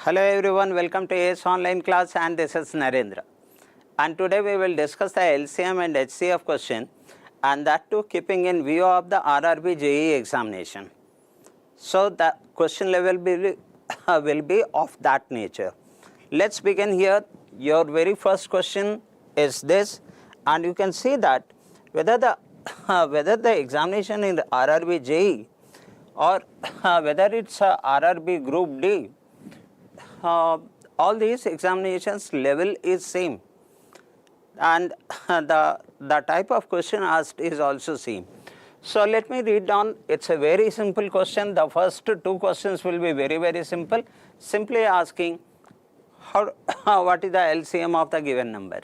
Hello everyone, welcome to AS online class and this is Narendra. And today we will discuss the LCM and HCF question and that too keeping in view of the RRB JE examination. So the question level will be of that nature. Let's begin here. Your very first question is this, and you can see that whether the examination in the RRB JE or whether it's RRB group D, all these examinations level is same, and the type of question asked is also same. So let me read down. It's a very simple question. The first two questions will be very simple, simply asking what is the LCM of the given number.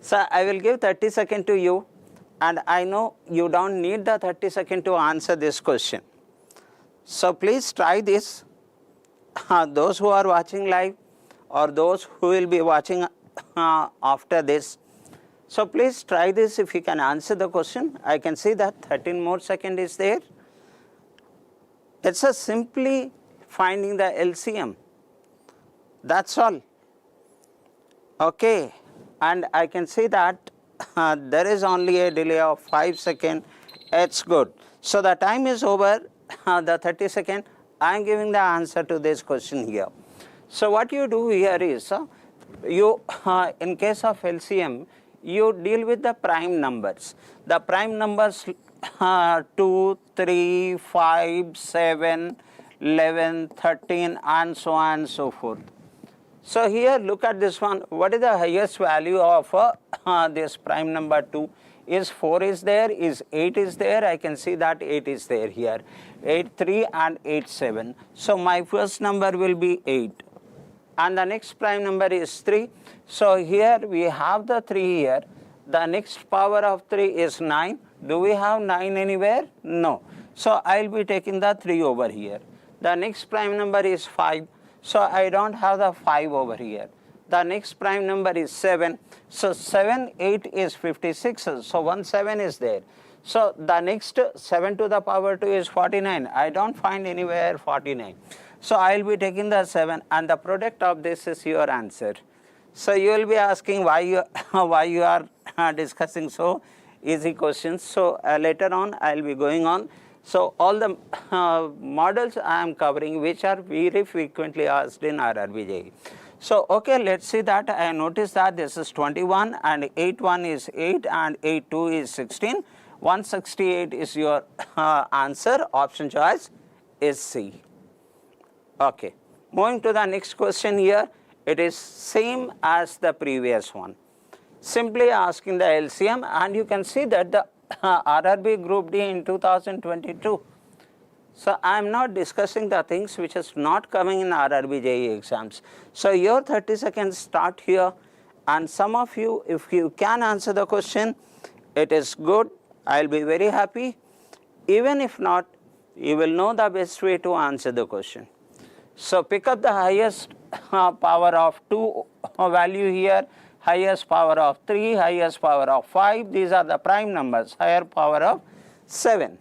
So I will give 30 seconds to you, and I know you don't need the 30 seconds to answer this question. So please try this. Those who are watching live or those who will be watching after this. So please try this. If you can answer the question, I can see that 13 more seconds is there. It's a simply finding the LCM. That's all. Okay, and I can see that there is only a delay of 5 seconds. It's good. So the time is over. The 30 seconds. I am giving the answer to this question here. So what you do here is, you in case of LCM, you deal with the prime numbers. The prime numbers 2, 3, 5, 7, 11, 13 and so on and so forth. So here look at this one. What is the highest value of this prime number 2? Is 4 is there, is 8 is there, I can see that 8 is there here, 8, 3 and 8, 7. So my first number will be 8 and the next prime number is 3. So here we have the 3 here, the next power of 3 is 9. Do we have 9 anywhere? No. So I will be taking the 3 over here. The next prime number is 5, so I don't have the 5 over here. The next prime number is 7. So 7, 8 is 56. So 1 7 is there. So the next 7 to the power 2 is 49. I don't find anywhere 49. So I will be taking the 7 and the product of this is your answer. So you will be asking why you are discussing so easy questions. So later on I will be going on. So all the models I am covering which are very frequently asked in RRB JE. So okay, let's see that. I notice that this is 21 and 8 1 is 8 and 8 2 is 16. 168 is your answer. Option choice is C. Okay, moving to the next question here. It is same as the previous one. Simply asking the LCM, and you can see that the RRB group D in 2022. So I am not discussing the things which is not coming in RRB JE exams. So your 30 seconds start here, and some of you, if you can answer the question, it is good. I will be very happy. Even if not, you will know the best way to answer the question. So pick up the highest power of 2 value here, highest power of 3, highest power of 5. These are the prime numbers, higher power of 7.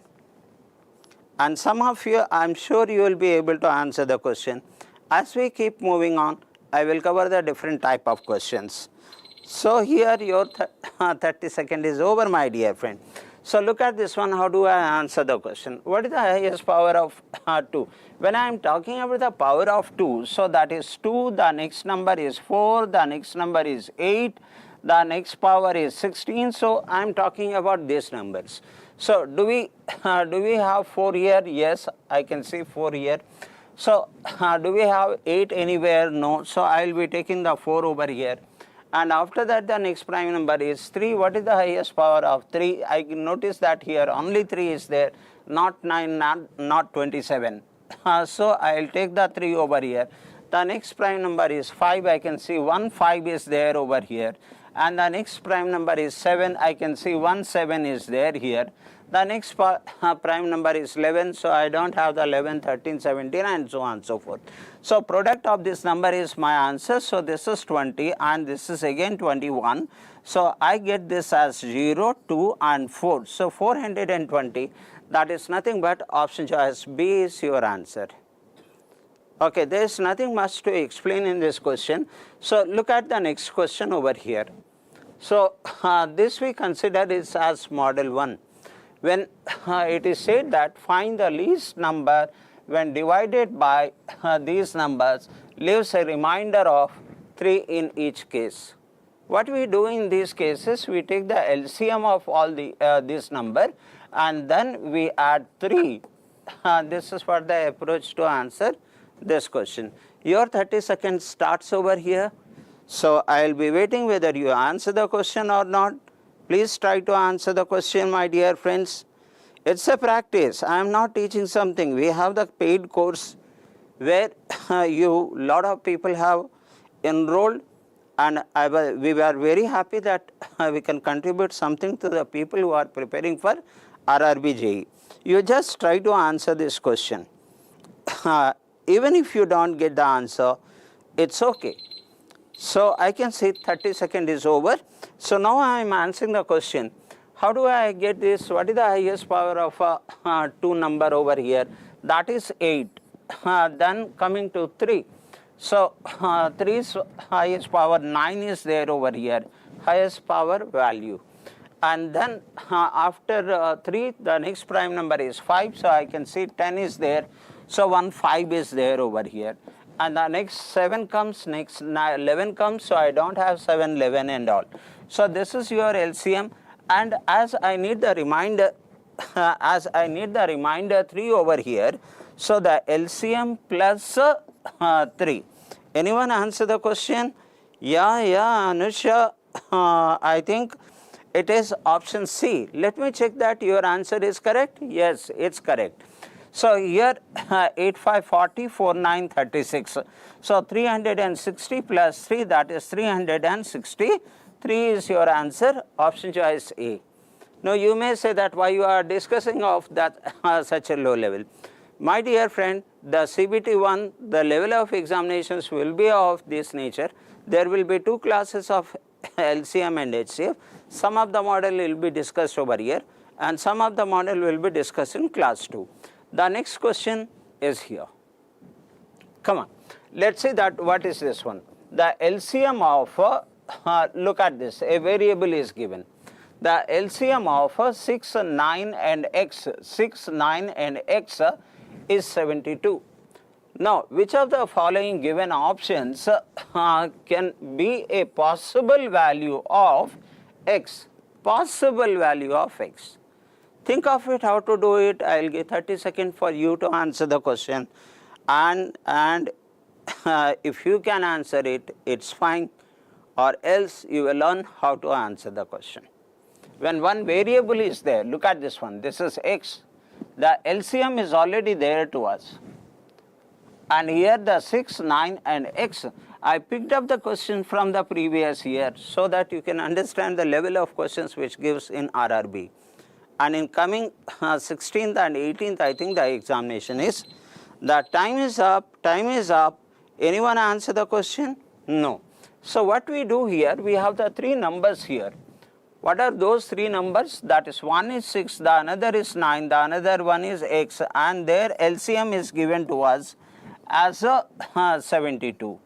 And some of you, I am sure you will be able to answer the question. As we keep moving on, I will cover the different type of questions. So here your 30 seconds is over, my dear friend. So look at this one. How do I answer the question? What is the highest power of 2? When I am talking about the power of 2, so that is 2, the next number is 4, the next number is 8, the next power is 16. So I am talking about these numbers. So do we have 4 here? Yes, I can see 4 here. So do we have 8 anywhere? No. So I will be taking the 4 over here. And after that the next prime number is 3. What is the highest power of 3? I notice that here only 3 is there, not 9, not 27. So I will take the 3 over here. The next prime number is 5. I can see 1 5 is there over here. And the next prime number is 7. I can see 1 7 is there here. The next prime number is 11. So I don't have the 11, 13, 17 and so on and so forth. So product of this number is my answer. So this is 20 and this is again 21. So I get this as 0, 2 and 4. So 420. That is nothing but option choice B is your answer. Okay, there is nothing much to explain in this question. So look at the next question over here. So this we consider is as model 1. When it is said that find the least number when divided by these numbers leaves a remainder of 3 in each case. What we do in these cases, we take the LCM of all this number and then we add 3. This is what the approach to answer this question. Your 30 seconds starts over here. So I will be waiting whether you answer the question or not. Please try to answer the question, my dear friends. It's a practice. I am not teaching something. We have the paid course where lot of people have enrolled, and we were very happy that we can contribute something to the people who are preparing for RRB JE. You just try to answer this question. Even if you don't get the answer, it's okay. So I can say 30 seconds is over. So now I am answering the question. How do I get this? What is the highest power of 2 number over here? That is 8. Then coming to 3. So 3's highest power 9 is there over here. Highest power value. And then after 3, the next prime number is 5. So I can see 10 is there. So 1 5 is there over here. And the next 7 comes, next 11 comes, so I don't have 7, 11 and all. So this is your LCM, and as I need the remainder, 3 over here, so the LCM plus 3. Anyone answer the question? Yeah, Anusha, I think it is option C. Let me check that your answer is correct. Yes, it's correct. So here 8, 5, 40, 4, 9, 36. So 360 plus 3, that is 360. 3 is your answer, option choice A. Now you may say that why you are discussing of that such a low level. My dear friend, the CBT-1, the level of examinations will be of this nature. There will be 2 classes of LCM and HCF. Some of the model will be discussed over here and some of the model will be discussed in class 2. The next question is here. Come on, let's see that what is this one. The LCM of, look at this, a variable is given. The LCM of 6, 9 and x, 6, 9 and x is 72. Now, which of the following given options can be a possible value of x? Possible value of x. Think of it, how to do it. I will give 30 seconds for you to answer the question. And if you can answer it, it's fine. Or else you will learn how to answer the question. When one variable is there, look at this one. This is x. The LCM is already there to us. And here the 6, 9 and x. I picked up the question from the previous year so that you can understand the level of questions which gives in RRB. And in coming 16th and 18th, I think the examination is. The time is up, Anyone answer the question? No. So what we do here, we have the 3 numbers here. What are those 3 numbers? That is, one is 6, the another is 9, the another one is x, and their LCM is given to us as a 72.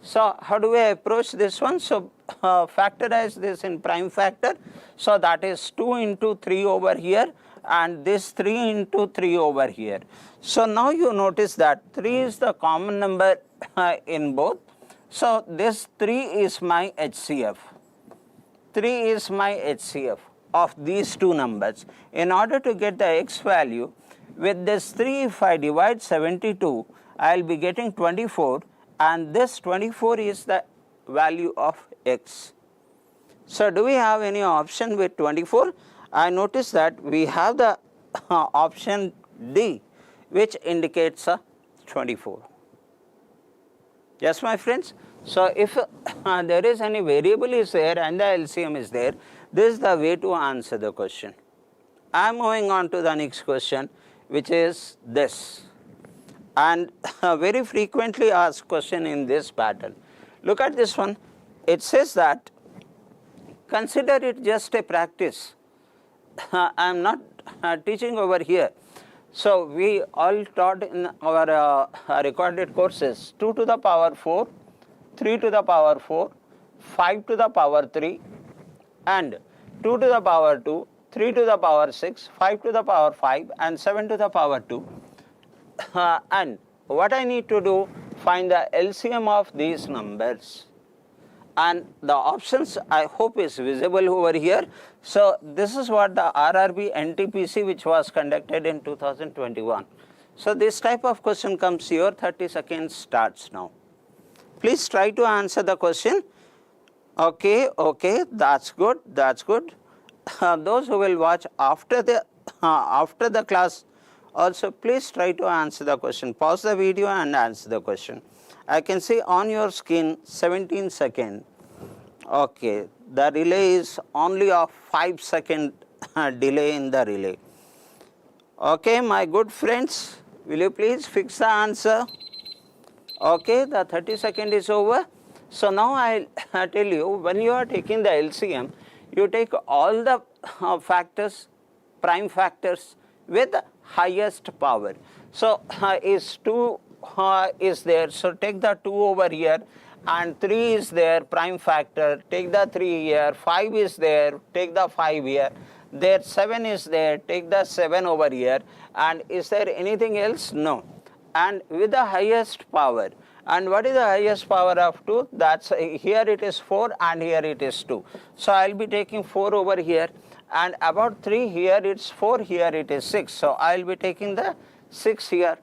So how do we approach this one? So factorize this in prime factor. So that is 2 into 3 over here and this 3 into 3 over here. So now you notice that 3 is the common number in both. So this 3 is my HCF. 3 is my HCF of these 2 numbers. In order to get the x value, with this 3 if I divide 72, I will be getting 24. And this 24 is the value of x. So do we have any option with 24? I notice that we have the option D, which indicates 24. Yes, my friends. So if there is any variable is there and the LCM is there, this is the way to answer the question. I am moving on to the next question, which is this. And very frequently asked question in this pattern. Look at this one. It says that consider it just a practice. I am not teaching over here. So we all taught in our recorded courses 2 to the power 4, 3 to the power 4, 5 to the power 3 and 2 to the power 2, 3 to the power 6, 5 to the power 5 and 7 to the power 2. And what I need to do, find the LCM of these numbers. And the options I hope is visible over here. So this is what the RRB NTPC which was conducted in 2021. So this type of question comes, your 30 seconds starts now. Please try to answer the question. Okay, that's good, that's good. Those who will watch after the class also, please try to answer the question. Pause the video and answer the question. I can see on your screen 17 seconds. Okay, the relay is only a 5-second delay in the relay. Okay, my good friends, will you please fix the answer? Okay, the 30 seconds is over. So now I'll tell you, when you are taking the LCM, you take all the factors, prime factors with highest power. So is 2 is there, so take the 2 over here, and 3 is there, prime factor, take the 3 here, 5 is there, take the 5 here, there 7 is there, take the 7 over here, and is there anything else? No. And with the highest power, and what is the highest power of 2? That's here it is 4 and here it is 2. So I'll be taking 4 over here, and about 3 here it's 4, here it is 6. So I'll be taking the 6 here.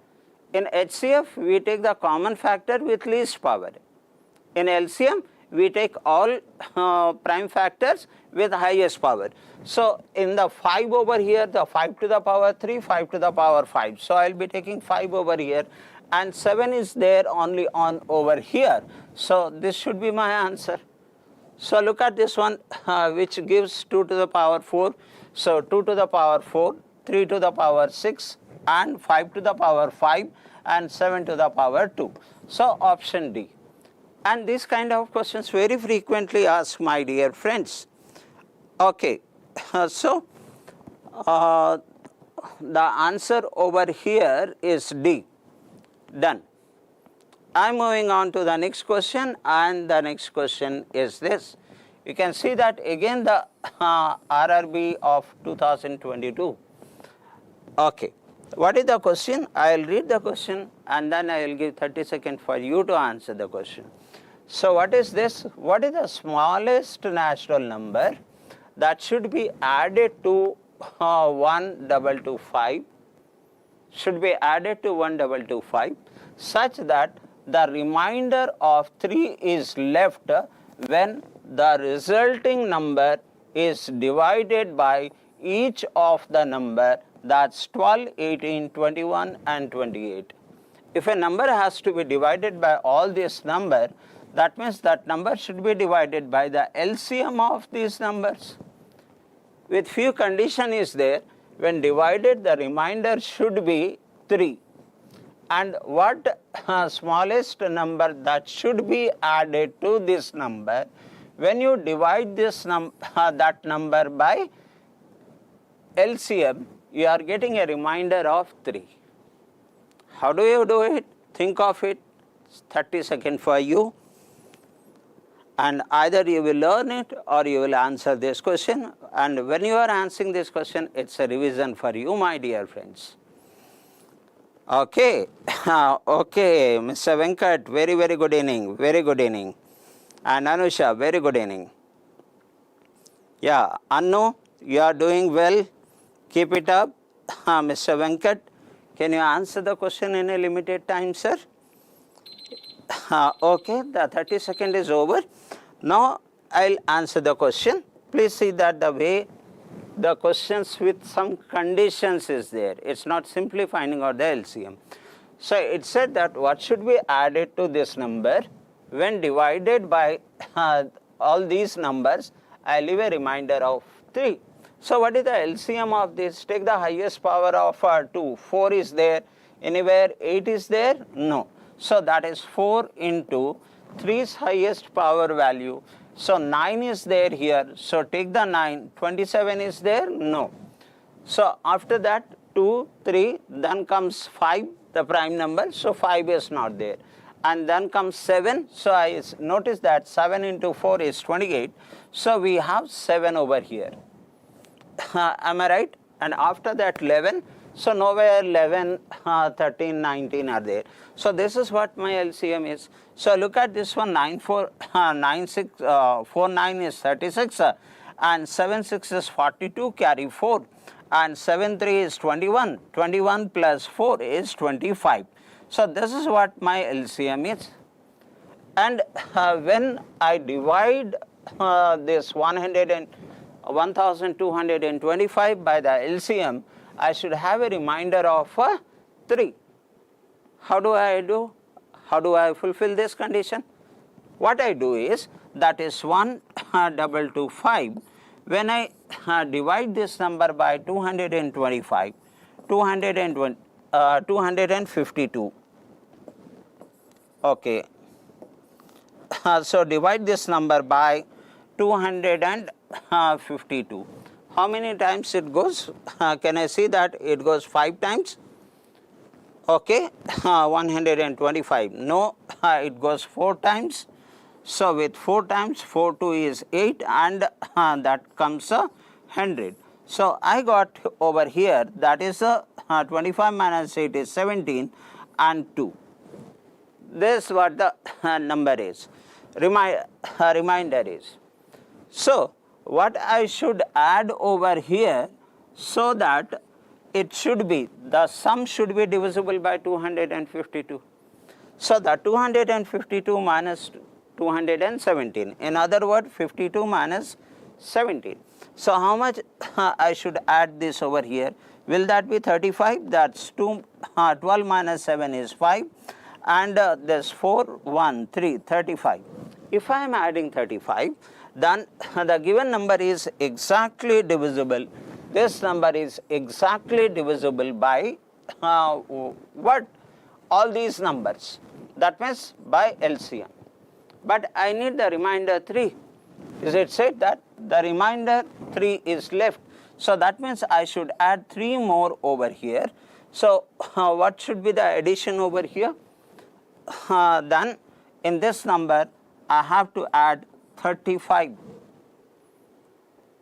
In HCF, we take the common factor with least power. In LCM, we take all prime factors with highest power. So in the 5 over here, the 5 to the power 3, 5 to the power 5. So I'll be taking 5 over here, and 7 is there only on over here. So this should be my answer. So look at this one, which gives 2 to the power 4. So 2 to the power 4, 3 to the power 6, and 5 to the power 5, and 7 to the power 2. So option D. And this kind of questions very frequently asked, my dear friends. Okay, so the answer over here is D. Done. I'm moving on to the next question, and the next question is this. You can see that again the RRB of 2022. Okay. What is the question? I will read the question and then I will give 30 seconds for you to answer the question. So what is this? What is the smallest natural number that should be added to 1225? Should be added to 1225 such that the remainder of 3 is left when the resulting number is divided by each of the number, that's 12, 18, 21 and 28. If a number has to be divided by all this number, that means that number should be divided by the LCM of these numbers. With few condition is there, when divided the remainder should be 3. And what smallest number that should be added to this number, when you divide this that number by LCM, you are getting a remainder of 3. How do you do it? Think of it. 30 seconds for you. And either you will learn it or you will answer this question. And when you are answering this question, it's a revision for you, my dear friends. Okay. Okay, Mr. Venkat, very, very good evening. Very good evening. And Anusha, very good evening. Yeah, Anu, you are doing well. Keep it up. Mr. Venkat, can you answer the question in a limited time, sir? Okay, the 30 seconds is over. Now I'll answer the question. Please see that the way the questions with some conditions is there. It's not simply finding out the LCM. So it said that what should be added to this number when divided by all these numbers, I leave a remainder of 3. So what is the LCM of this? Take the highest power of 2. 4 is there. Anywhere 8 is there? No. So that is 4 into 3's highest power value. So 9 is there here. So take the 9. 27 is there? No. So after that, 2, 3, then comes 5, the prime number, so 5 is not there. And then comes 7, so I notice that 7 into 4 is 28, so we have 7 over here. Am I right? And after that 11, so nowhere 11, 13, 19 are there. So this is what my LCM is. So look at this one, 49 is 36, and 76 is 42, carry 4, and 73 is 21, 21 plus 4 is 25. So this is what my LCM is. And when I divide this 1225 by the LCM, I should have a remainder of 3. How do I do? How do I fulfill this condition? What I do is, that is 1225. When I divide this number by 225, 252. Okay. So divide this number by 252. How many times it goes? Can I see that it goes 5 times? Okay, 125. No, it goes 4 times. So with 4 times, 4 2 is 8, and that comes 100. So I got over here, that is 25 minus 8 is 17, and 2. This is what the number is, reminder is. So what I should add over here, so that it should be, the sum should be divisible by 252. So the 252 minus 217, in other words 52 minus 17. So how much I should add this over here? Will that be 35? That's 12 minus 7 is 5, and this 4, 1, 3, 35. If I am adding 35, then the given number is exactly divisible. This number is exactly divisible by what? All these numbers. That means by LCM. But I need the remainder 3. Is it said that the remainder 3 is left? So that means I should add 3 more over here. So what should be the addition over here? Then in this number I have to add 35.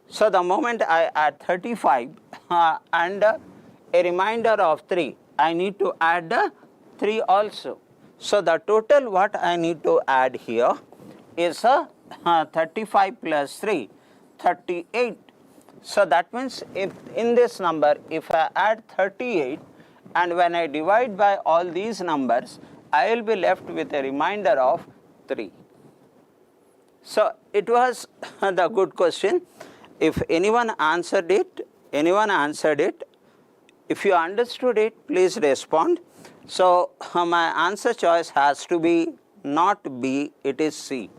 So the moment I add 35 and a remainder of 3, I need to add 3 also. So the total what I need to add here is 35 plus 3, 38. So that means if in this number, if I add 38, and when I divide by all these numbers, I will be left with a remainder of 3. So it was the good question. If anyone answered it, if you understood it, please respond. So my answer choice has to be not B, it is C.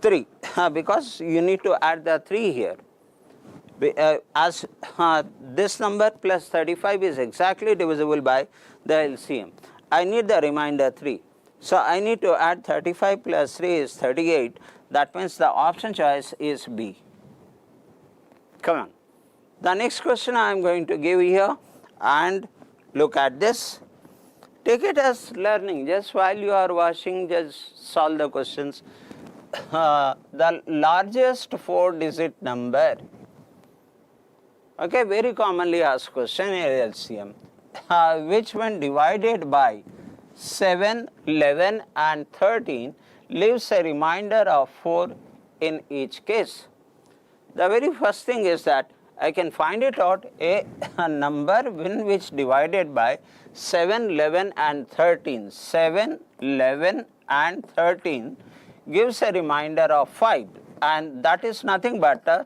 3, because you need to add the 3 here. As this number plus 35 is exactly divisible by the LCM, I need the remainder 3. So I need to add 35 plus 3 is 38. That means the option choice is B. Come on. The next question I am going to give here, and look at this. Take it as learning. Just while you are watching, just solve the questions. The largest 4-digit number. Okay, very commonly asked question in LCM. Which when divided by 7, 11 and 13 leaves a remainder of 4 in each case. The very first thing is that I can find it out a number in which divided by 7, 11 and 13. 7, 11 and 13 gives a remainder of 5, and that is nothing but the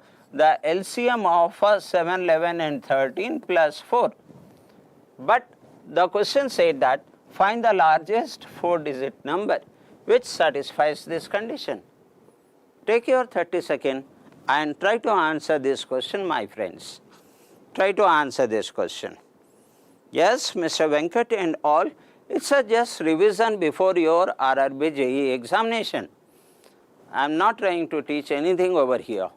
LCM of 7, 11 and 13 plus 4. But the question said that find the largest 4-digit number which satisfies this condition. Take your 30 seconds and try to answer this question, my friends. Try to answer this question. Yes, Mr. Venkat and all, it's a just revision before your RRB JE examination. I am not trying to teach anything over here.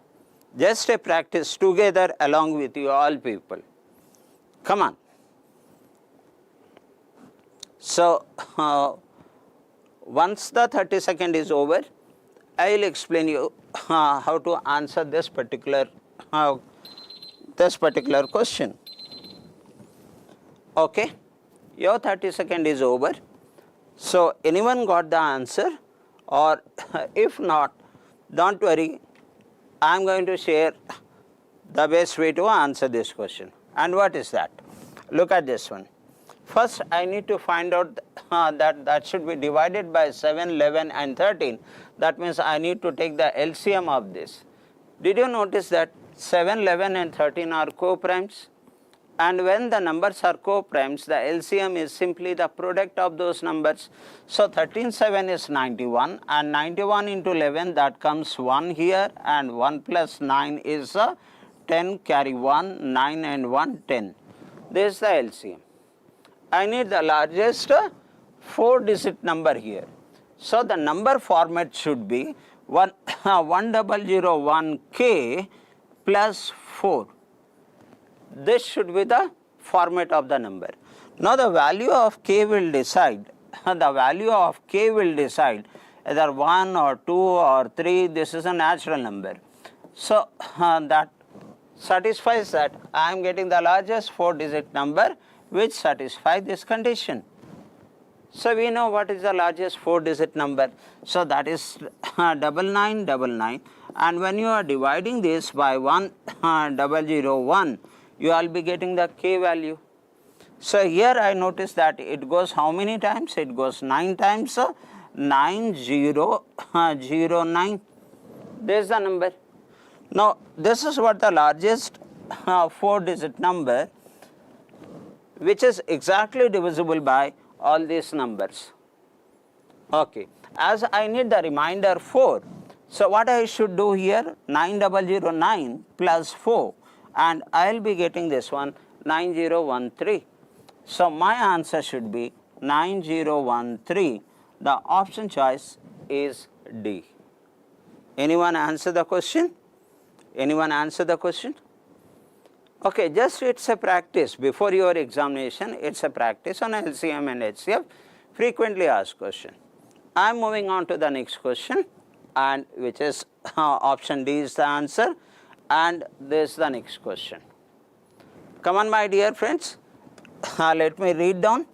Just a practice together along with you all people. Come on. So, once the 30 second is over, I will explain you how to answer this particular question. Okay, your 30 second is over. So, anyone got the answer, or if not, don't worry, I am going to share the best way to answer this question. And what is that? Look at this one. First, I need to find out that should be divided by 7, 11 and 13. That means I need to take the LCM of this. Did you notice that 7, 11 and 13 are co-primes? And when the numbers are co-primes, the LCM is simply the product of those numbers. So 13, 7 is 91, and 91 into 11, that comes 1 here, and 1 plus 9 is 10, carry 1, 9 and 1, 10. This is the LCM. I need the largest 4-digit number here. So the number format should be 1001K plus 4. This should be the format of the number. Now the value of K will decide, either 1 or 2 or 3, this is a natural number. So that satisfies that I am getting the largest 4-digit number which satisfies this condition. So we know what is the largest 4-digit number. So that is 9999, and when you are dividing this by 1001, you will be getting the K value. So here I notice that it goes how many times? It goes 9 times, 9009. This is the number. Now this is what the largest 4-digit number, which is exactly divisible by all these numbers. Okay, as I need the remainder 4, so what I should do here, 9009 plus 4, and I will be getting this one 9013. So my answer should be 9013. The option choice is D. Anyone answer the question? Anyone answer the question? Okay, just it's a practice before your examination. It's a practice on LCM and HCF, frequently asked question. I am moving on to the next question, and which is option D is the answer, and this is the next question. Come on, my dear friends, let me read down.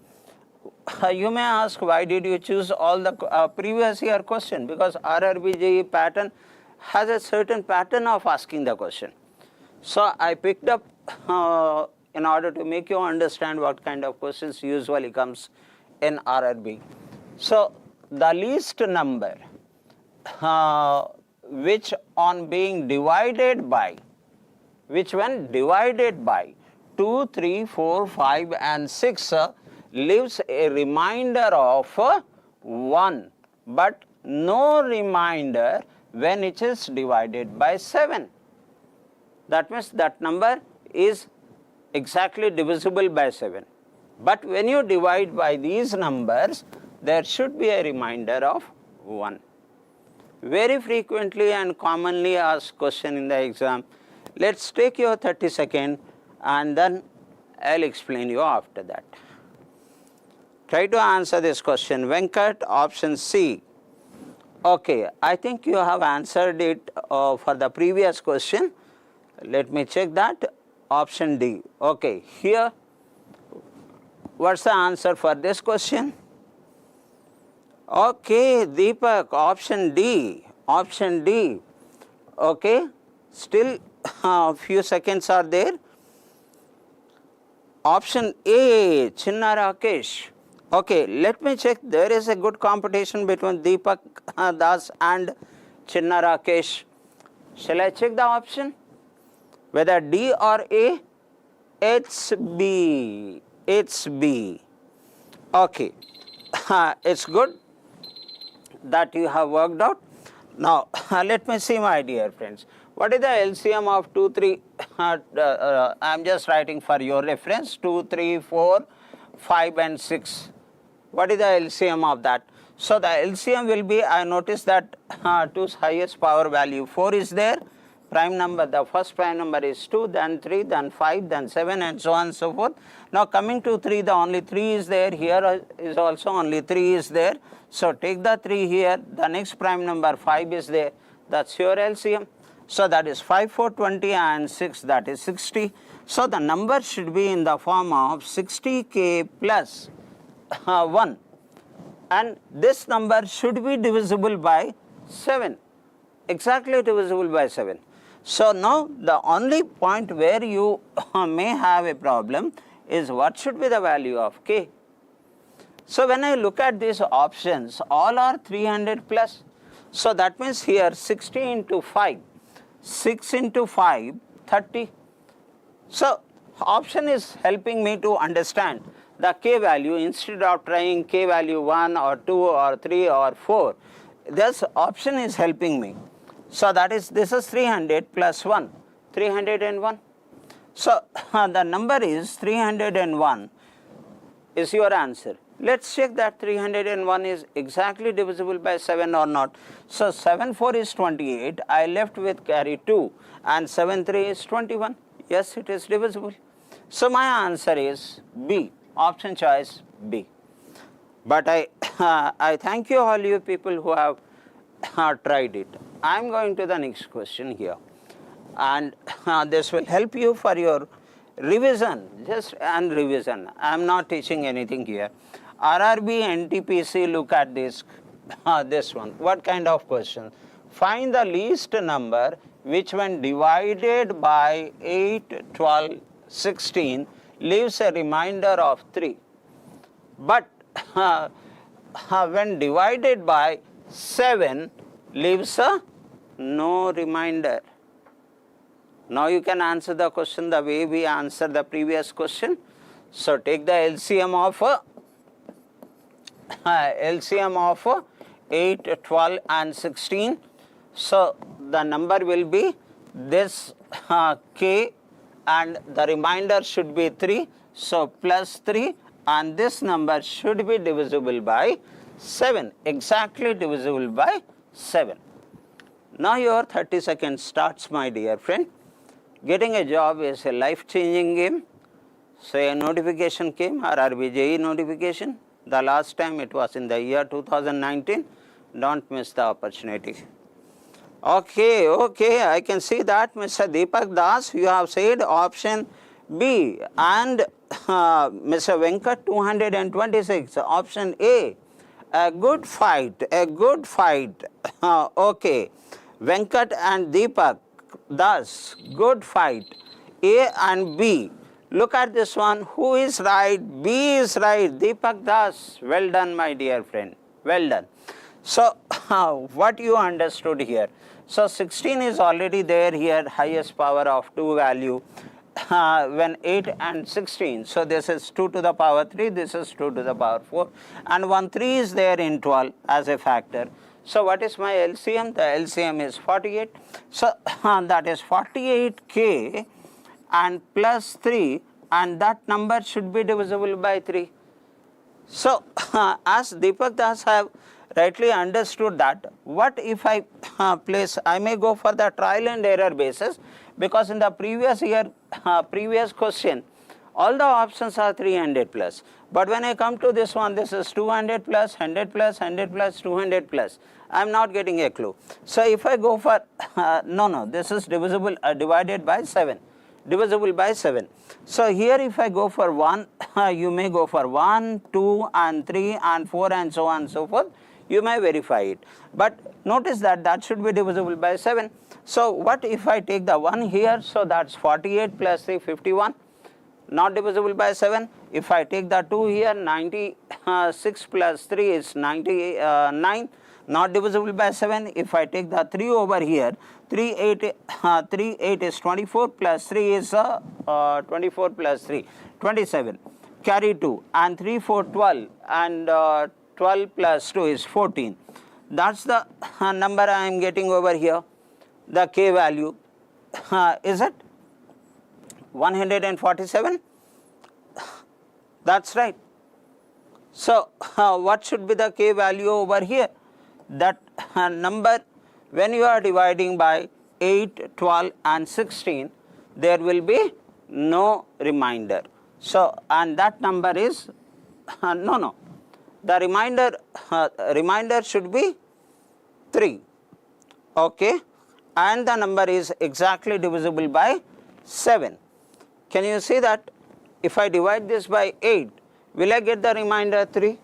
You may ask, why did you choose all the previous year question? Because RRB JE pattern has a certain pattern of asking the question. So I picked up in order to make you understand what kind of questions usually comes in RRB. So the least number which on being divided by, which when divided by 2, 3, 4, 5 and 6 leaves a remainder of 1, but no remainder when it is divided by 7. That means that number is exactly divisible by 7. But when you divide by these numbers, there should be a remainder of 1. Very frequently and commonly asked question in the exam. Let's take your 30 seconds and then I'll explain you after that. Try to answer this question. Venkat, option C. Okay, I think you have answered it for the previous question. Let me check that. Option D. Okay, here, what's the answer for this question? Okay, Deepak, option D. Option D. Okay, still a few seconds are there. Option A, Chinna Rakesh. Okay, let me check. There is a good competition between Deepak Das and Chinna Rakesh. Shall I check the option? Whether D or A? It's B. It's B. Okay, it's good that you have worked out. Now, let me see, my dear friends. What is the LCM of 2, 3? I am just writing for your reference. 2, 3, 4, 5 and 6. What is the LCM of that? So the LCM will be, I notice that 2's highest power value 4 is there, prime number, the first prime number is 2, then 3, then 5, then 7 and so on and so forth. Now coming to 3, the only 3 is there, here is also only 3 is there. So take the 3 here, the next prime number 5 is there, that's your LCM. So that is 5, 4, 20 and 6, that is 60. So the number should be in the form of 60k plus 1, and this number should be divisible by 7, exactly divisible by 7. So now the only point where you may have a problem is what should be the value of k. So when I look at these options, all are 300 plus. So that means here 60 into 5, 6 into 5, 30. So option is helping me to understand the k value instead of trying k value 1 or 2 or 3 or 4. This option is helping me. So that is, this is 300 plus 1, 301. So the number is 301 is your answer. Let's check that 301 is exactly divisible by 7 or not. So 7 4 is 28, I left with carry 2, and 7 3 is 21. Yes, it is divisible. So my answer is B, option choice B. But I thank you all you people who have tried it. I am going to the next question here, and this will help you for your revision, just and revision. I am not teaching anything here. RRB NTPC, look at this, this one. What kind of question? Find the least number which when divided by 8, 12, 16 leaves a remainder of 3. But when divided by 7 leaves a no remainder. Now you can answer the question the way we answered the previous question. So take the LCM of 8, 12 and 16. So the number will be this k, and the remainder should be 3. So plus 3, and this number should be divisible by 7, exactly divisible by 7. Now your 30 seconds starts, my dear friend. Getting a job is a life-changing game. So a notification came, RRB JE notification. The last time it was in the year 2019. Don't miss the opportunity. Okay, I can see that Mr. Deepak Das, you have said option B, and Mr. Venkat 226, option A. A good fight. Okay, Venkat and Deepak Das, good fight. A and B. Look at this one. Who is right? B is right. Deepak Das. Well done, my dear friend. Well done. So, what you understood here? So, 16 is already there here, highest power of 2 value. When 8 and 16, so this is 2 to the power 3, this is 2 to the power 4, and 1 3 is there in 12 as a factor. So what is my LCM? The LCM is 48. So that is 48k and plus 3, and that number should be divisible by 3. So as Deepak Das have rightly understood that, what if I place, I may go for the trial and error basis, because in the previous year, previous question, all the options are 300 plus. But when I come to this one, this is 200 plus, 100 plus, 100 plus, 200 plus. I am not getting a clue. So if I go for, this is divisible, divided by 7. Divisible by 7. So here if I go for 1, you may go for 1, 2 and 3 and 4 and so on and so forth. You may verify it. But notice that that should be divisible by 7. So what if I take the 1 here? So that's 48 plus 3, 51. Not divisible by 7. If I take the 2 here, 96 plus 3 is 99. Not divisible by 7. If I take the 3 over here, 3 8 is 24 plus 3 is 24 plus 3, 27. Carry 2 and 3 4 12 and 12 plus 2 is 14. That's the number I am getting over here. The k value is it 147? That's right. So what should be the k value over here? That number, when you are dividing by 8, 12 and 16, there will be no remainder. So, and that number is, no, the remainder should be 3, okay, and the number is exactly divisible by 7. Can you see that? If I divide this by 8, will I get the remainder 3?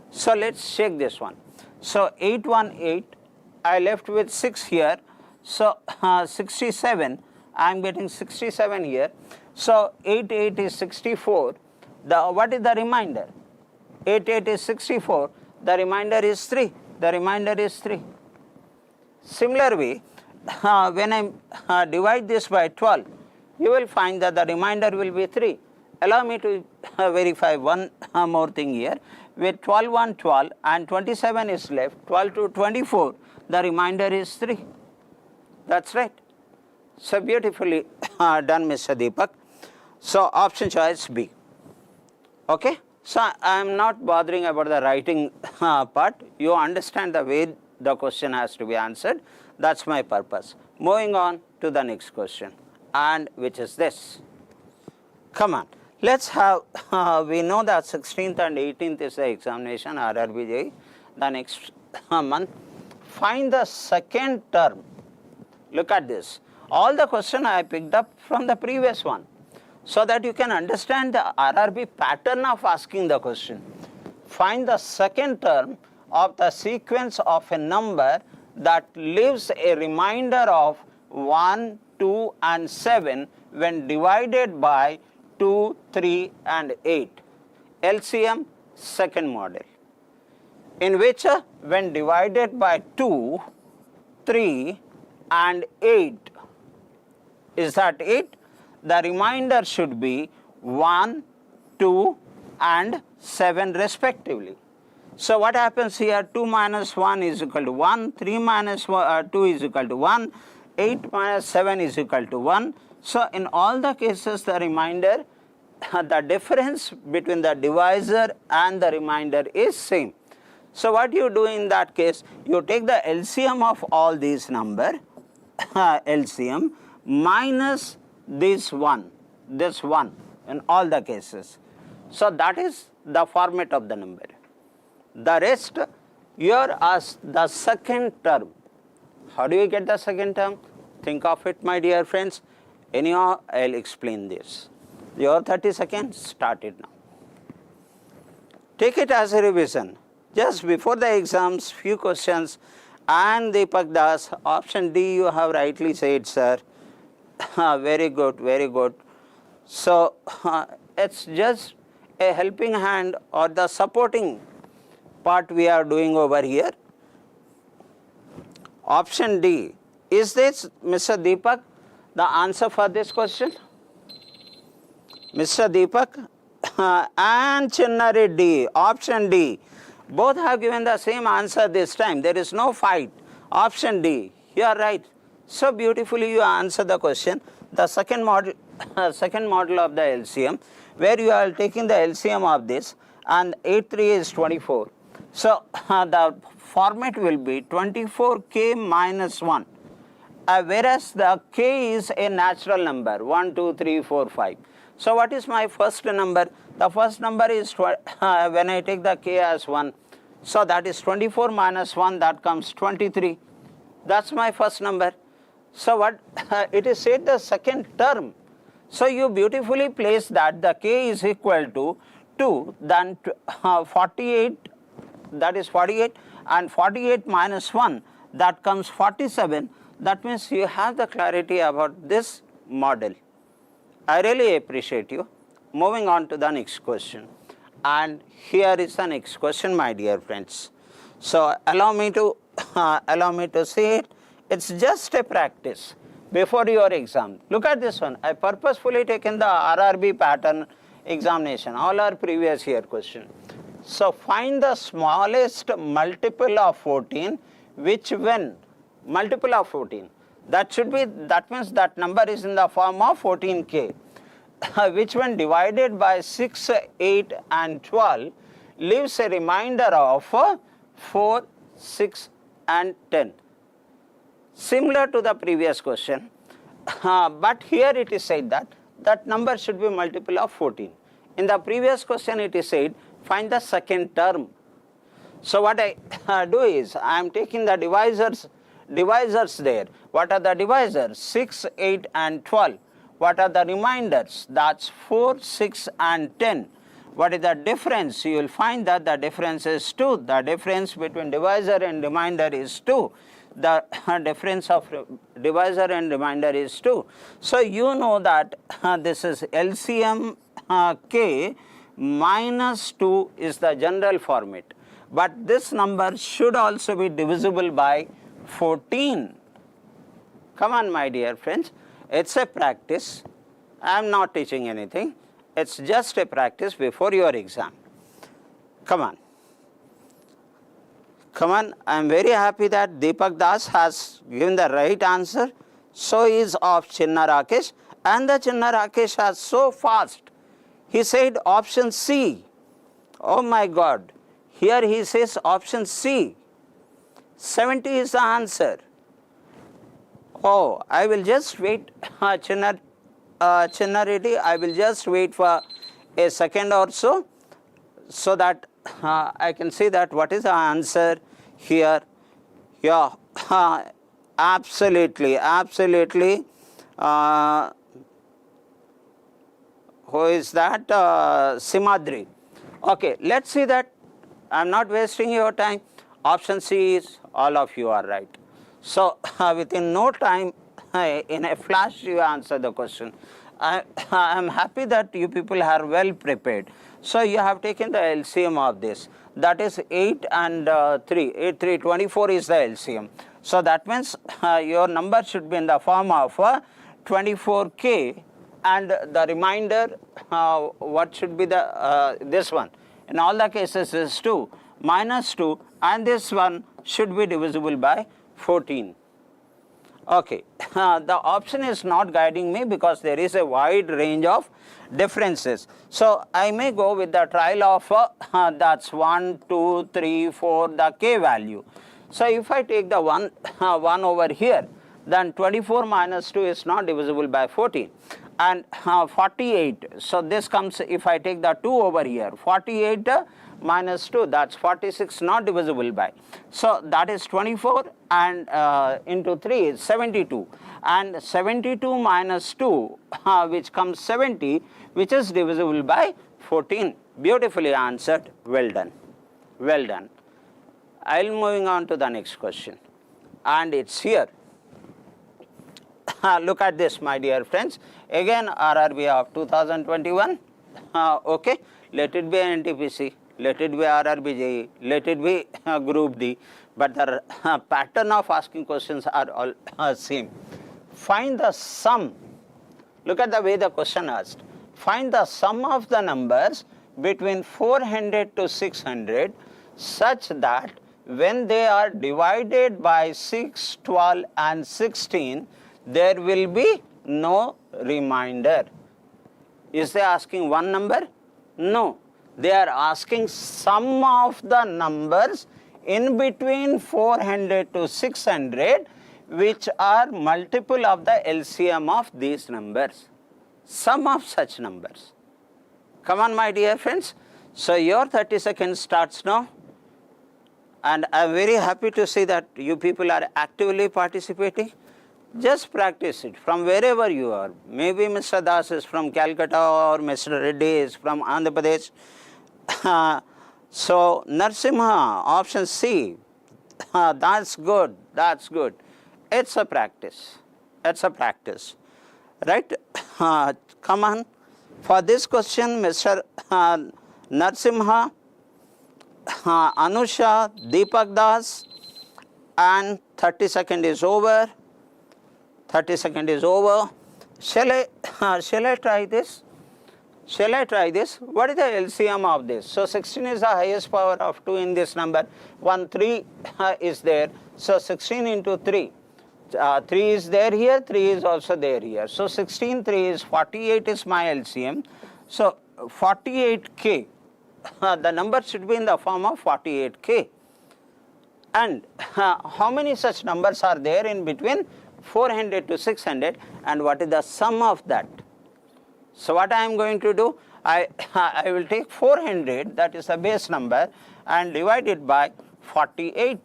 So, let us check this one. So, 8, 1, 8, I left with 6 here. So, 67, I am getting 67 here. So, 8, 8 is 64. What is the remainder? 8, 8 is 64. The remainder is 3. The remainder is 3. Similar way, when I divide this by 12, you will find that the remainder will be 3. Allow me to verify one more thing here. With 12, 1, 12 and 27 is left, 12 to 24, the remainder is 3. That's right. So, beautifully done, Mr. Deepak. So, option choice B. Okay. So, I am not bothering about the writing part. You understand the way the question has to be answered. That's my purpose. Moving on to the next question, and which is this. Come on. Let's have, we know that 16th and 18th is the examination, RRB JE, the next month. Find the second term. Look at this. All the question I picked up from the previous one, so that you can understand the RRB pattern of asking the question. Find the second term of the sequence of a number that leaves a remainder of 1, 2 and 7 when divided by 2, 3 and 8. LCM second model, in which when divided by 2, 3 and 8, is that 8? The remainder should be 1, 2 and 7 respectively. So, what happens here? 2 minus 1 is equal to 1, 3 minus 2 is equal to 1, 8 minus 7 is equal to 1. So, in all the cases, the remainder, the difference between the divisor and the remainder is same. So, what you do in that case? You take the LCM of all these number, LCM minus this one in all the cases. So, that is the format of the number. The rest, here as the second term. How do you get the second term? Think of it, my dear friends. Anyhow, I will explain this. Your 30 seconds, start it now. Take it as a revision. Just before the exams, few questions, and Deepak Das, option D you have rightly said, sir. Very good, very good. So, it's just a helping hand or the supporting part we are doing over here. Option D. Is this, Mr. Deepak, the answer for this question? Mr. Deepak and Chinnari D, option D. Both have given the same answer this time. There is no fight. Option D. You are right. So beautifully you answer the question. The second model of the LCM, where you are taking the LCM of this, and 8, 3 is 24. So the format will be 24k minus 1. Whereas the k is a natural number, 1, 2, 3, 4, 5. So what is my first number? The first number is, when I take the k as 1, so that is 24 minus 1, that comes 23. That's my first number. So what it is said the second term. So you beautifully place that the k is equal to 2, then 48, that is 48, and 48 minus 1, that comes 47. That means you have the clarity about this model. I really appreciate you. Moving on to the next question. And here is the next question, my dear friends. So allow me to say it. It's just a practice before your exam. Look at this one. I purposefully taken the RRB pattern examination, all our previous year question. So find the smallest multiple of 14, which when multiple of 14, that means that number is in the form of 14k, which when divided by 6, 8 and 12 leaves a remainder of 4, 6 and 10. similar to the previous question, but here it is said that that number should be multiple of 14. In the previous question it is said find the second term. So what I do is I am taking the divisors there. What are the divisors? 6, 8 and 12. What are the reminders? That's 4, 6 and 10. What is the difference? You will find that the difference is 2. The difference between divisor and remainder is 2. The difference of divisor and remainder is 2. So you know that this is LCM K minus 2 is the general format. But this number should also be divisible by 14. Come on, my dear friends. It's a practice. I am not teaching anything. It's just a practice before your exam. Come on. Come on. I am very happy that Deepak Das has given the right answer. So is of Chinna Rakesh. And the Chinna Rakesh has so fast. He said option C. Oh my God. Here he says option C. 70 is the answer. Oh, I will just wait, Chinna Reddy, I will just wait for a second or so that I can see that what is the answer here. Yeah, absolutely. Who is that? Simadri. Okay, let's see that. I am not wasting your time. Option C is all of you are right. So within no time, in a flash you answer the question. I am happy that you people are well prepared. So you have taken the LCM of this. That is 8 and 3. 8, 3, 24 is the LCM. So that means your number should be in the form of 24K, and the remainder, what should be the this one? In all the cases is 2 minus 2, and this one should be divisible by 14. Okay, the option is not guiding me because there is a wide range of differences. So I may go with the trial of that's 1, 2, 3, 4, the K value. So if I take the 1 over here, then 24 minus 2 is not divisible by 14. And 48, so this comes, if I take the 2 over here, 48 minus 2, that's 46, not divisible by. So that is 24, and into 3 is 72. And 72 minus 2, which comes 70, which is divisible by 14. Beautifully answered. Well done. Well done. I'll moving on to the next question. And it's here. Look at this, my dear friends. Again, RRB of 2021. Okay, let it be NTPC, let it be RRB JE, let it be Group D. But the pattern of asking questions are all same. Find the sum. Look at the way the question asked. Find the sum of the numbers between 400 to 600 such that when they are divided by 6, 12 and 16, there will be no remainder. Is they asking one number? No. They are asking sum of the numbers in between 400 to 600 which are multiple of the LCM of these numbers. Sum of such numbers. Come on, my dear friends. So your 30 seconds starts now. And I am very happy to see that you people are actively participating. Just practice it from wherever you are. Maybe Mr. Das is from Calcutta or Mr. Reddy is from Andhra Pradesh. So Narsimha, option C. That's good. That's good. It's a practice. It's a practice. Right? Come on. For this question, Mr. Narsimha, Anusha, Deepak Das, and 30 seconds is over. 30 seconds is over. Shall I try this? Shall I try this? What is the LCM of this? So 16 is the highest power of 2 in this number. 3 is there. So 16 into 3. 3 is there here, 3 is also there here. So 16, 3 is 48 is my LCM. So 48K. The number should be in the form of 48K. And how many such numbers are there in between 400 to 600, and what is the sum of that? So what I am going to do, I will take 400, that is the base number, and divide it by 48.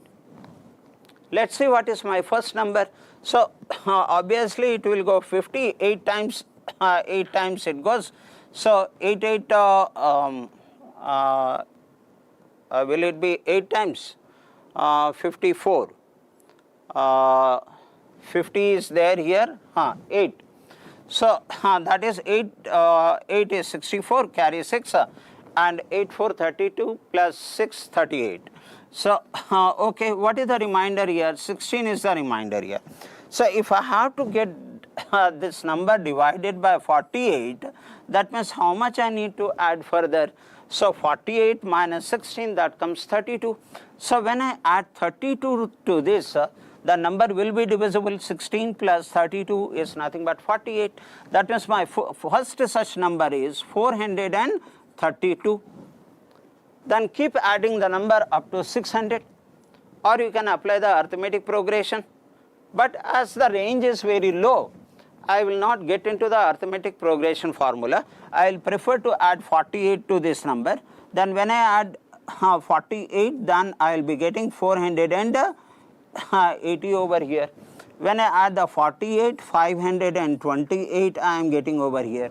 Let's see what is my first number. So obviously it will go 50, 8 times, 8 times it goes. So 8, 8, will it be 8 times? 54. 50 is there here, 8. So that is 8, 8 is 64, carry 6, and 8 4 32 plus 6 38. So okay, what is the remainder here? 16 is the remainder here. So if I have to get this number divided by 48, that means how much I need to add further? So 48 minus 16, that comes 32. So when I add 32 to this, the number will be divisible. 16 plus 32 is nothing but 48. That means my first such number is 432. Then keep adding the number up to 600, or you can apply the arithmetic progression. But as the range is very low, I will not get into the arithmetic progression formula. I will prefer to add 48 to this number. Then when I add 48, then I will be getting 480 over here. When I add the 48, 528 I am getting over here.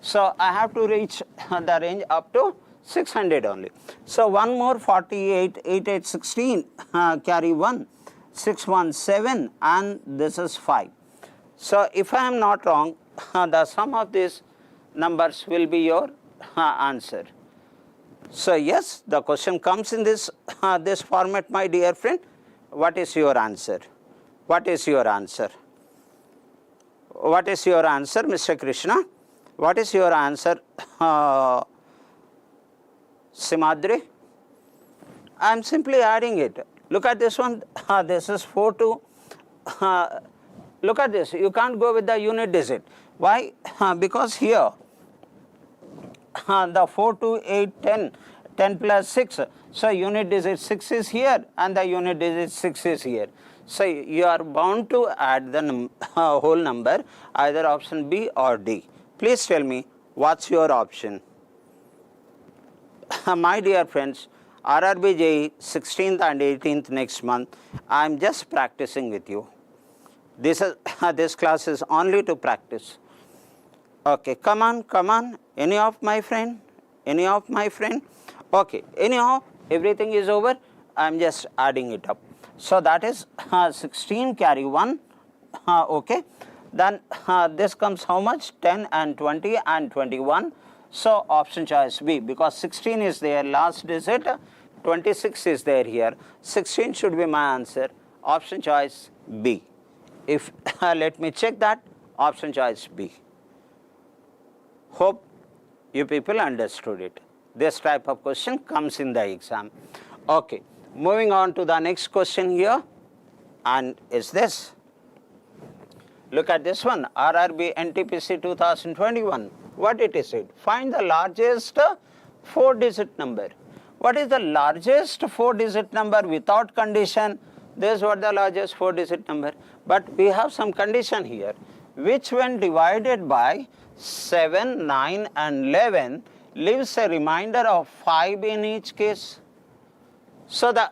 So I have to reach the range up to 600 only. So one more 48, 8, 8, 16, carry 1, 6, 1, 7, and this is 5. So if I am not wrong, the sum of these numbers will be your answer. So yes, the question comes in this, this format, my dear friend. What is your answer? What is your answer? What is your answer, Mr. Krishna? What is your answer, Simadri? I am simply adding it. Look at this one. This is 4 to. Look at this. You can't go with the unit digit. Why? Because here the 4 to 8, 10, 10 plus 6. So unit digit 6 is here, and the unit digit 6 is here. So you are bound to add the whole number, either option B or D. Please tell me, what's your option? My dear friends, RRB JE 16th and 18th next month, I am just practicing with you. This class is only to practice. Okay, come on. Any of my friend? Okay, anyhow, everything is over. I am just adding it up. So that is 16 carry 1. Okay, then this comes how much? 10 and 20 and 21. So option choice B, because 16 is there last digit, 26 is there here. 16 should be my answer. Option choice B. If let me check that, option choice B. Hope you people understood it. This type of question comes in the exam. Okay, moving on to the next question here, and is this. Look at this one, RRB NTPC 2021. What it is said? Find the largest 4-digit number. What is the largest 4-digit number without condition? This is what the largest 4-digit number. But we have some condition here, which when divided by 7, 9 and 11 leaves a remainder of 5 in each case. So the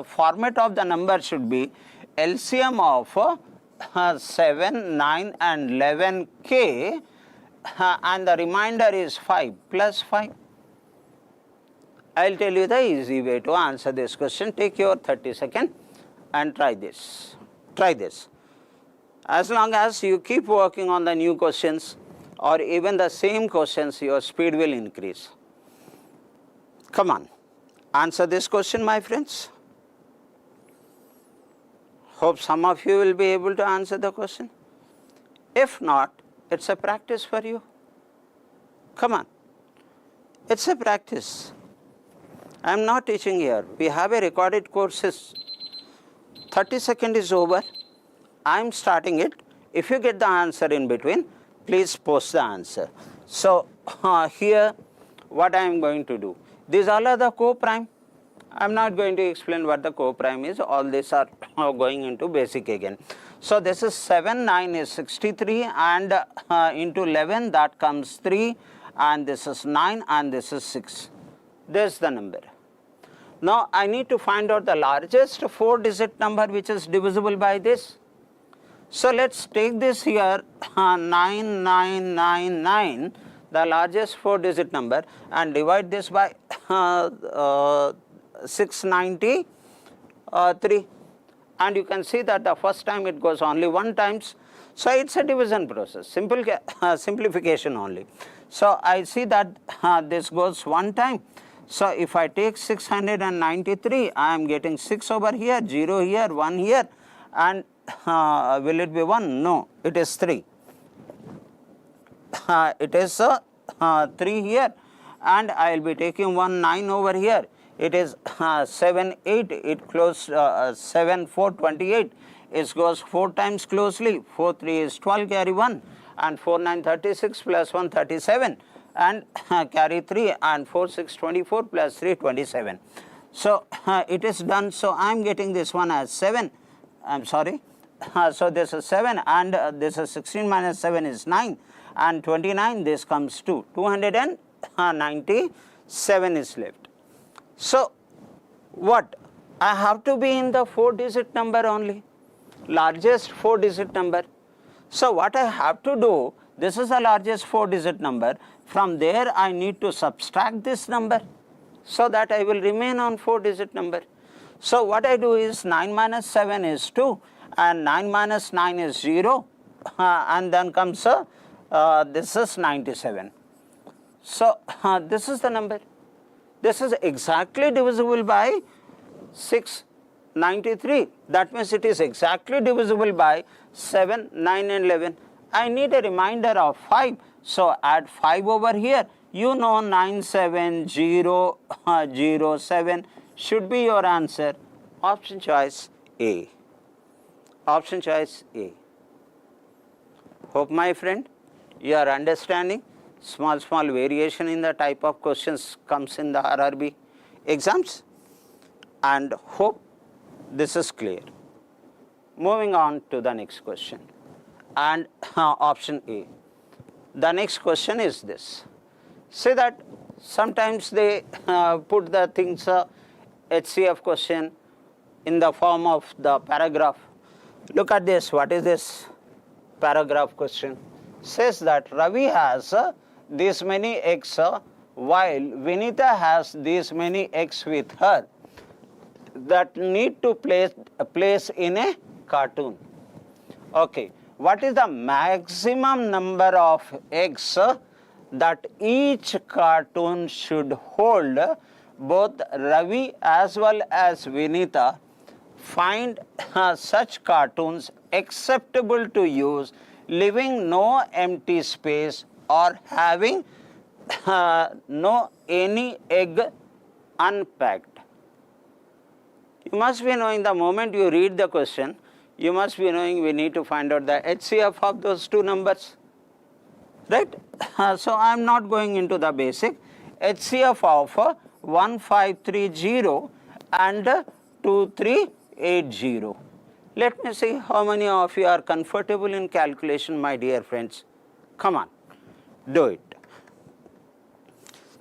format of the number should be LCM of 7, 9 and 11k, and the remainder is 5 plus 5. I will tell you the easy way to answer this question. Take your 30 seconds and try this. Try this. As long as you keep working on the new questions or even the same questions, your speed will increase. Come on, answer this question, my friends. Hope some of you will be able to answer the question. If not, it's a practice for you. Come on, it's a practice. I am not teaching here. We have a recorded courses. 30 seconds is over. I am starting it. If you get the answer in between, please post the answer. So here what I am going to do. These all are the co-prime. I am not going to explain what the co-prime is, all these are going into basic again. So this is 7, 9 is 63 and into 11 that comes 3 and this is 9 and this is 6. This is the number. Now I need to find out the largest 4-digit number which is divisible by this. So let's take this here 9999, the largest 4-digit number, and divide this by 693, and you can see that the first time it goes only 1 times. So it's a division process, simple simplification only. So I see that this goes 1 time. So if I take 693, I am getting 6 over here, 0 here, 1 here, and will it be 1? No, it is 3. It is 3 here, and I will be taking 1 9 over here. It is 7 8. It close 7 4 28. It goes 4 times closely. 4 3 is 12, carry 1, and 4 9 36 plus 1 37, and carry 3, and 4 6 24 plus 3 27. So it is done. So I am getting this one as 7. I am sorry. So this is 7, and this is 16 minus 7 is 9, and 29 this comes to 297 is left. So what? I have to be in the 4-digit number only, largest 4-digit number. So what I have to do, this is the largest 4-digit number. From there I need to subtract this number so that I will remain on 4-digit number. So what I do is 9 minus 7 is 2, and 9 minus 9 is 0, and then comes this is 97. So this is the number. This is exactly divisible by 693. That means it is exactly divisible by 7, 9 and 11. I need a remainder of 5. So add 5 over here. You know 97007 should be your answer. Option choice A. Option choice A. Hope my friend you are understanding. Small variation in the type of questions comes in the RRB exams, and hope this is clear. Moving on to the next question, and option A. The next question is this. Say that sometimes they put the things HCF question in the form of the paragraph. Look at this. What is this paragraph question? Says that Ravi has this many eggs while Vinita has this many eggs with her that need to place in a cartoon. Okay, what is the maximum number of eggs that each cartoon should hold? Both Ravi as well as Vinita find such cartoons acceptable to use, leaving no empty space or having no any egg unpacked. You must be knowing, the moment you read the question, you must be knowing we need to find out the HCF of those two numbers, right? So I am not going into the basic. HCF of 1530 and 2380. Let me see how many of you are comfortable in calculation, my dear friends. Come on, do it.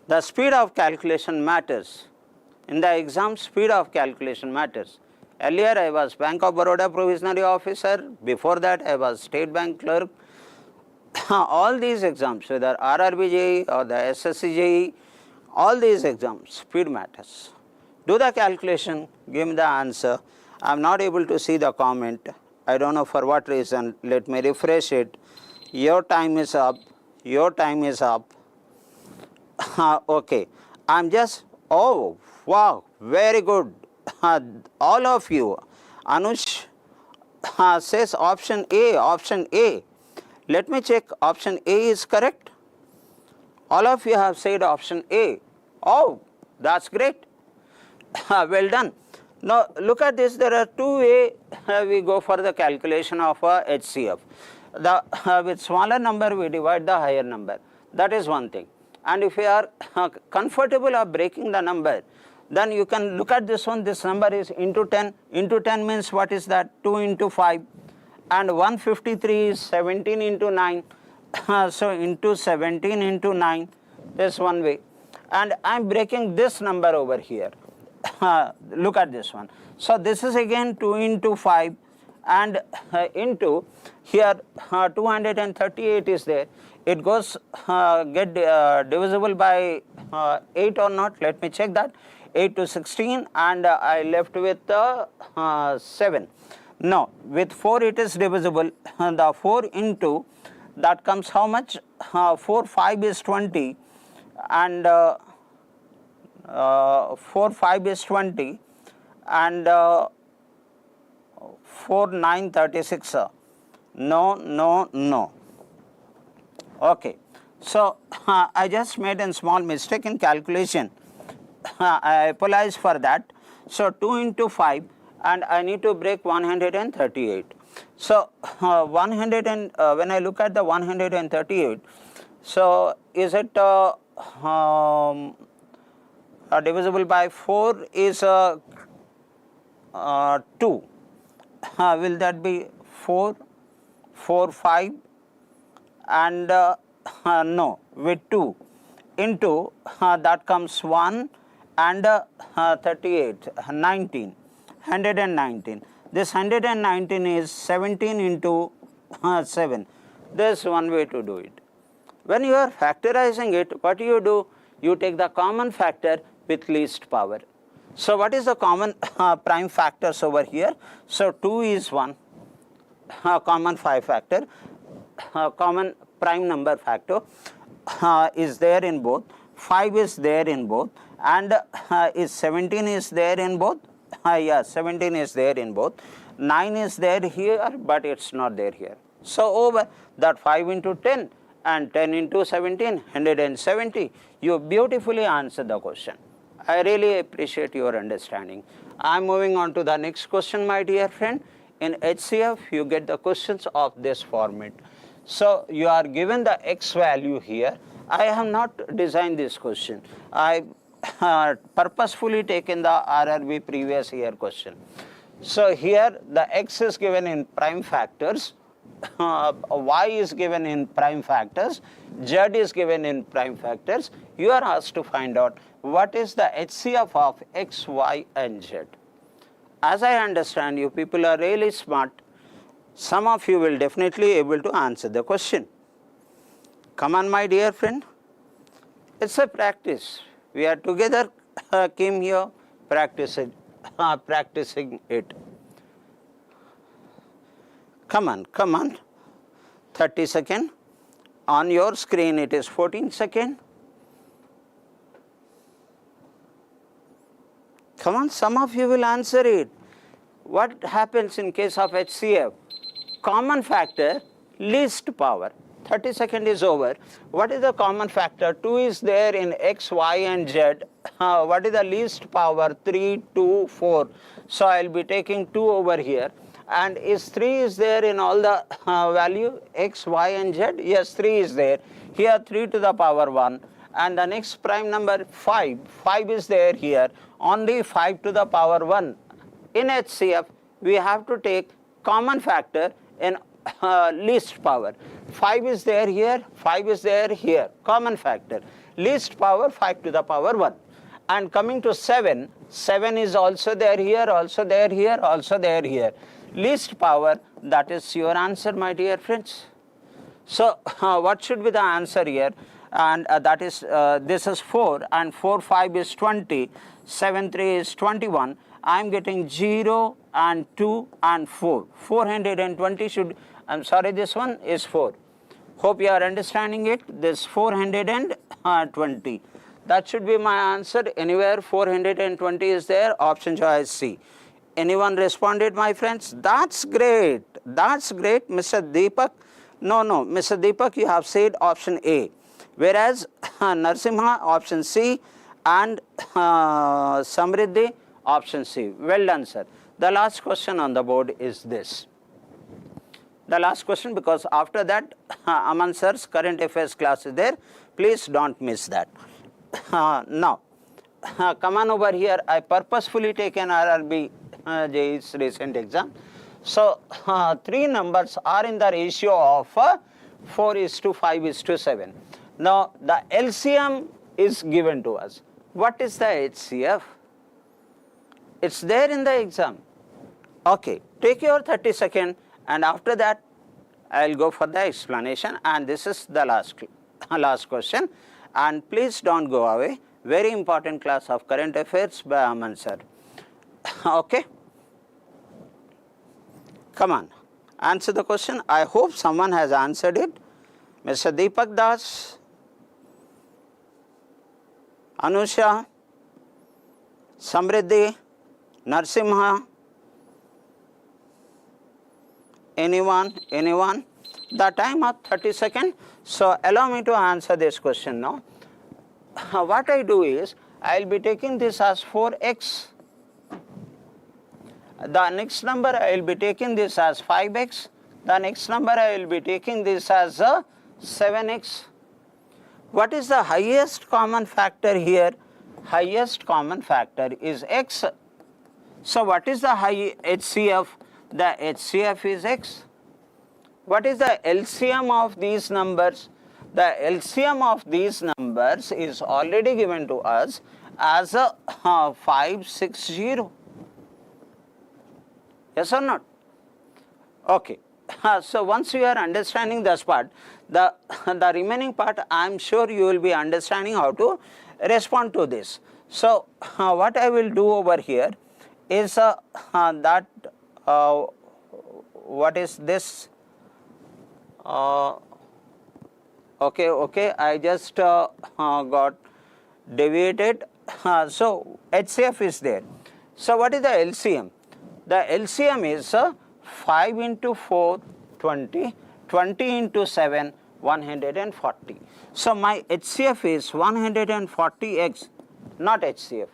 The speed of calculation matters. In the exam, speed of calculation matters. Earlier I was Bank of Baroda provisionary officer. Before that I was State Bank clerk. All these exams, whether RRB JE or the SSC JE, all these exams, speed matters. Do the calculation, give me the answer. I am not able to see the comment. I don't know for what reason. Let me refresh it. Your time is up. Your time is up. Okay. I am just, oh, wow, very good. All of you. Anush says option A, option A. Let me check. Option A is correct. All of you have said option A. Oh, that's great. Well done. Now look at this. There are two ways we go for the calculation of HCF. With smaller number we divide the higher number. That is one thing. And if we are comfortable of breaking the number, then you can look at this one. This number is into 10. Into 10 means what is that? 2 into 5. And 153 is 17 into 9. So into 17 into 9. This one way. And I am breaking this number over here. Look at this one. So this is again 2 into 5 and into here 238 is there. It goes get divisible by 8 or not. Let me check that. 8 to 16 and I left with 7. No, with 4 it is divisible. The 4 into that comes how much? 4 5 is 20 and 4 5 is 20 and 4 9 36. No, no, no. Okay. So I just made a small mistake in calculation. I apologize for that. So 2 into 5 and I need to break 138. So 100 and when I look at the 138, so is it divisible by 4 is 2. Will that be 4, 4, 5 and no, with 2 into that comes 1 and 38, 19, 119. This 119 is 17 into 7. This is one way to do it. When you are factorizing it, what do? You take the common factor with least power. So what is the common prime factors over here? So 2 is 1, common 5 factor, common prime number factor is there in both, 5 is there in both, and is 17 is there in both. Yeah, 17 is there in both. 9 is there here, but it's not there here. So over that 5 into 10 and 10 into 17, 170. You beautifully answered the question. I really appreciate your understanding. I am moving on to the next question, my dear friend. In HCF, you get the questions of this format. So you are given the x value here. I have not designed this question. I purposefully taken the RRB previous year question. So here the x is given in prime factors, y is given in prime factors, z is given in prime factors. You are asked to find out what is the HCF of x, y and z. As I understand, you people are really smart. Some of you will definitely able to answer the question. Come on, my dear friend. It's a practice. We are together came here practicing it. Come on, come on. 30 seconds. On your screen it is 14 seconds. Come on, some of you will answer it. What happens in case of HCF? Common factor, least power. 30 seconds is over. What is the common factor? 2 is there in x, y and z. What is the least power? 3, 2, 4. So I will be taking 2 over here. And is 3 is there in all the value x, y and z? Yes, 3 is there. Here 3 to the power 1. And the next prime number 5. 5 is there here. Only 5 to the power 1. In HCF, we have to take common factor in least power. 5 is there here, 5 is there here, common factor. Least power 5 to the power 1. And coming to 7, 7 is also there here, also there here, also there here. Least power, that is your answer, my dear friends. So what should be the answer here? And that is, this is 4 and 4, 5 is 20, 7, 3 is 21. I am getting 0 and 2 and 4. 420 should, I'm sorry, this one is 4. Hope you are understanding it. This 420. That should be my answer. Anywhere 420 is there. Option choice C. Anyone responded, my friends? That's great. That's great, Mr. Deepak. No, Mr. Deepak, you have said option A. Whereas Narsimha, option C, and Samriddhi, option C. Well done, sir. The last question on the board is this. The last question, because after that Aman sir's current affairs class is there. Please don't miss that. Now, come on over here. I purposefully taken RRB JE's recent exam. So 3 numbers are in the ratio of 4:5:7. Now the LCM is given to us. What is the HCF? It's there in the exam. Okay, take your 30 seconds, and after that I will go for the explanation, and this is the last question, and please don't go away. Very important class of current affairs by Aman sir. Okay, come on, answer the question. I hope someone has answered it. Mr. Deepak Das, Anusha, Samriddhi, Narsimha, anyone? The time of 30 seconds. So allow me to answer this question now. What I do is, I will be taking this as 4x. The next number I will be taking this as 5x. The next number I will be taking this as 7x. What is the highest common factor here? Highest common factor is x. So what is the high HCF? The HCF is x. What is the LCM of these numbers? The LCM of these numbers is already given to us as a 560. Yes or not? Okay. So once you are understanding this part, the remaining part, I am sure you will be understanding how to respond to this. So what I will do over here is that what is this? Okay, I just got deviated. So HCF is there. So what is the LCM? The LCM is 5 into 4, 20, 20 into 7, 140. So my HCF is 140x, not HCF,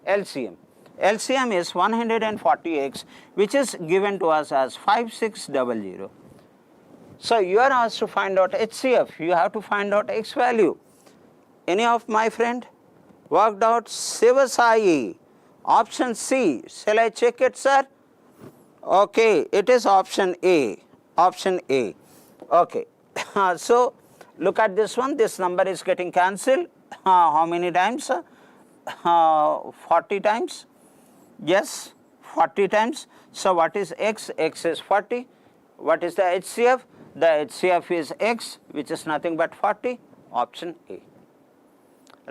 LCM. LCM is 140x, which is given to us as 5600. So you are asked to find out HCF, you have to find out X value. Any of my friend worked out Sivasai? Option C. Shall I check it, sir? Okay, it is option A. Option A. Okay. So look at this one. This number is getting cancelled. How many times? 40 times. Yes, 40 times. So what is X? X is 40. What is the HCF? The HCF is X, which is nothing but 40. Option A.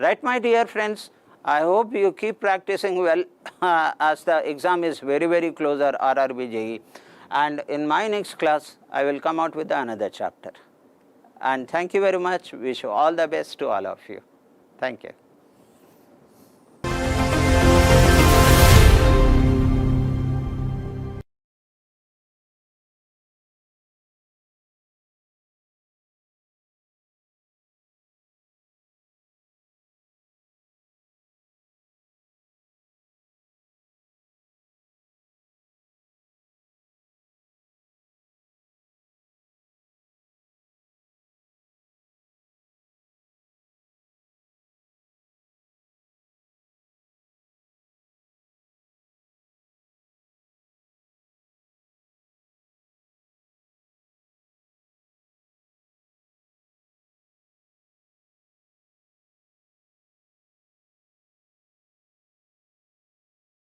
Right, my dear friends? I hope you keep practicing well as the exam is very, very closer, RRB JE. And in my next class, I will come out with another chapter. And thank you very much. Wish you all the best to all of you. Thank you.